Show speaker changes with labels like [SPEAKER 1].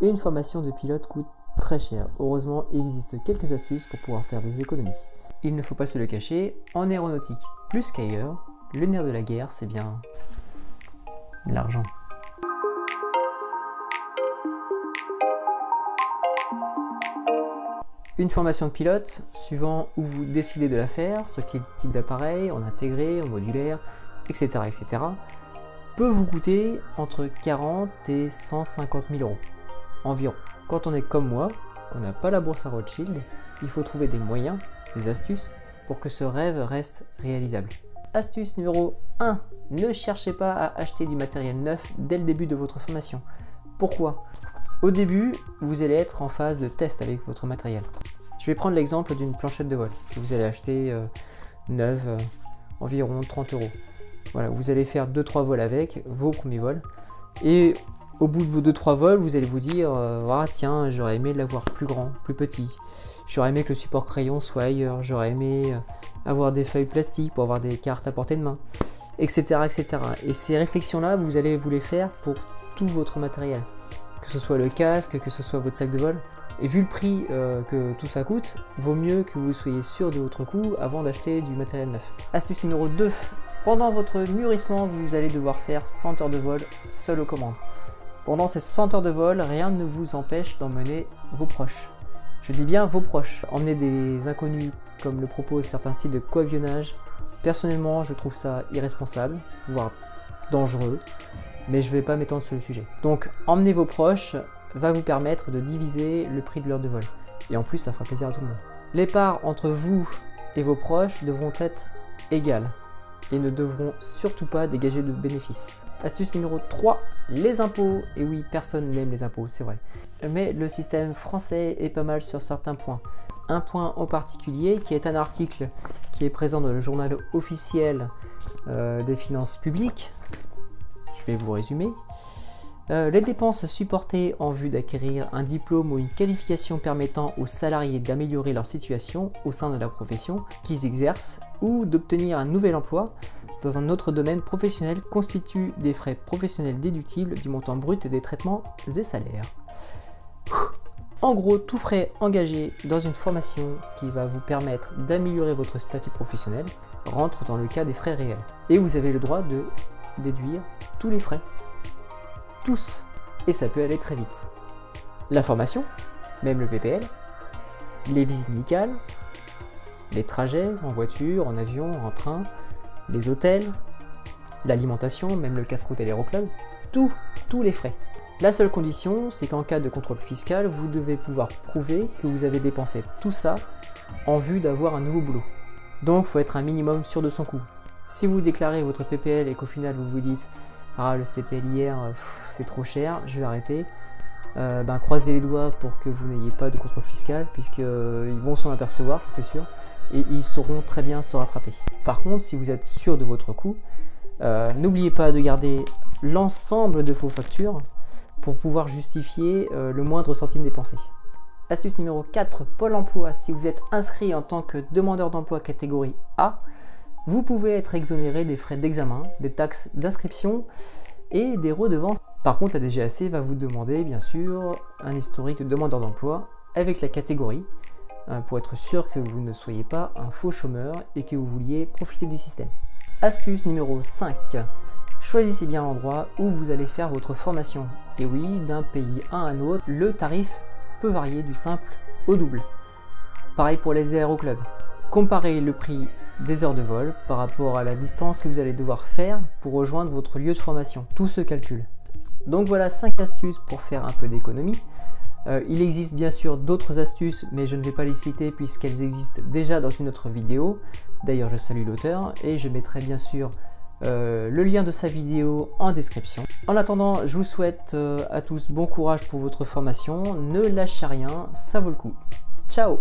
[SPEAKER 1] Une formation de pilote coûte très cher. Heureusement, il existe quelques astuces pour pouvoir faire des économies. Il ne faut pas se le cacher, en aéronautique plus qu'ailleurs, le nerf de la guerre, c'est bien l'argent. Une formation de pilote, suivant où vous décidez de la faire, ce quel type d'appareil, en intégré, en modulaire, etc., etc., peut vous coûter entre 40 et 150 000 euros environ. Quand on est comme moi, qu'on n'a pas la bourse à Rothschild, il faut trouver des moyens, des astuces, pour que ce rêve reste réalisable. Astuce numéro 1, ne cherchez pas à acheter du matériel neuf dès le début de votre formation. Pourquoi? Au début, vous allez être en phase de test avec votre matériel. Je vais prendre l'exemple d'une planchette de vol que vous allez acheter neuve, environ 30 euros. Voilà, vous allez faire 2-3 vols avec, vos premiers vols, et au bout de vos 2-3 vols, vous allez vous dire ah, tiens, j'aurais aimé l'avoir plus grand, plus petit. J'aurais aimé que le support crayon soit ailleurs. J'aurais aimé avoir des feuilles plastiques pour avoir des cartes à portée de main, etc., etc. Et ces réflexions-là, vous allez vous les faire pour tout votre matériel. Que ce soit le casque, que ce soit votre sac de vol. Et vu le prix que tout ça coûte, vaut mieux que vous soyez sûr de votre coût avant d'acheter du matériel neuf. Astuce numéro 2. Pendant votre mûrissement, vous allez devoir faire 100 heures de vol seul aux commandes. Pendant ces 100 heures de vol, rien ne vous empêche d'emmener vos proches. Je dis bien vos proches. Emmener des inconnus, comme le proposent certains sites de coavionnage. Personnellement, je trouve ça irresponsable, voire dangereux, mais je ne vais pas m'étendre sur le sujet. Donc, emmener vos proches va vous permettre de diviser le prix de l'heure de vol. Et en plus, ça fera plaisir à tout le monde. Les parts entre vous et vos proches devront être égales et ne devront surtout pas dégager de bénéfices. Astuce numéro 3, les impôts. Et oui, personne n'aime les impôts, c'est vrai. Mais le système français est pas mal sur certains points. Un point en particulier, qui est un article qui est présent dans le journal officiel des finances publiques. Je vais vous résumer. Les dépenses supportées en vue d'acquérir un diplôme ou une qualification permettant aux salariés d'améliorer leur situation au sein de la profession qu'ils exercent ou d'obtenir un nouvel emploi dans un autre domaine professionnel constituent des frais professionnels déductibles du montant brut des traitements et salaires. En gros, tout frais engagé dans une formation qui va vous permettre d'améliorer votre statut professionnel rentre dans le cas des frais réels. Et vous avez le droit de déduire tous les frais. Tous. Et ça peut aller très vite. La formation, même le PPL, les visites médicales, les trajets en voiture, en avion, en train, les hôtels, l'alimentation, même le casse-croûte à l'Aéroclub, tous les frais. La seule condition, c'est qu'en cas de contrôle fiscal, vous devez pouvoir prouver que vous avez dépensé tout ça en vue d'avoir un nouveau boulot. Donc, il faut être un minimum sûr de son coût. Si vous déclarez votre PPL et qu'au final vous vous dites « Ah, le CPLIR, c'est trop cher, je vais arrêter », croisez les doigts pour que vous n'ayez pas de contrôle fiscal, puisqu'ils vont s'en apercevoir, ça c'est sûr, et ils sauront très bien se rattraper. Par contre, si vous êtes sûr de votre coût, n'oubliez pas de garder l'ensemble de vos factures pour pouvoir justifier le moindre centime dépensé. Astuce numéro 4, Pôle emploi. Si vous êtes inscrit en tant que demandeur d'emploi catégorie A, vous pouvez être exonéré des frais d'examen, des taxes d'inscription et des redevances. Par contre, la DGAC va vous demander bien sûr un historique de demandeur d'emploi avec la catégorie pour être sûr que vous ne soyez pas un faux chômeur et que vous vouliez profiter du système. Astuce numéro 5. Choisissez bien l'endroit où vous allez faire votre formation. Et oui, d'un pays à un autre, le tarif peut varier du simple au double. Pareil pour les aéroclubs. Comparez le prix des heures de vol par rapport à la distance que vous allez devoir faire pour rejoindre votre lieu de formation. Tout se calcule. Donc voilà 5 astuces pour faire un peu d'économie. Il existe bien sûr d'autres astuces, mais je ne vais pas les citer puisqu'elles existent déjà dans une autre vidéo. D'ailleurs, je salue l'auteur et je mettrai bien sûr le lien de sa vidéo en description. En attendant, je vous souhaite à tous bon courage pour votre formation. Ne lâchez rien, ça vaut le coup. Ciao!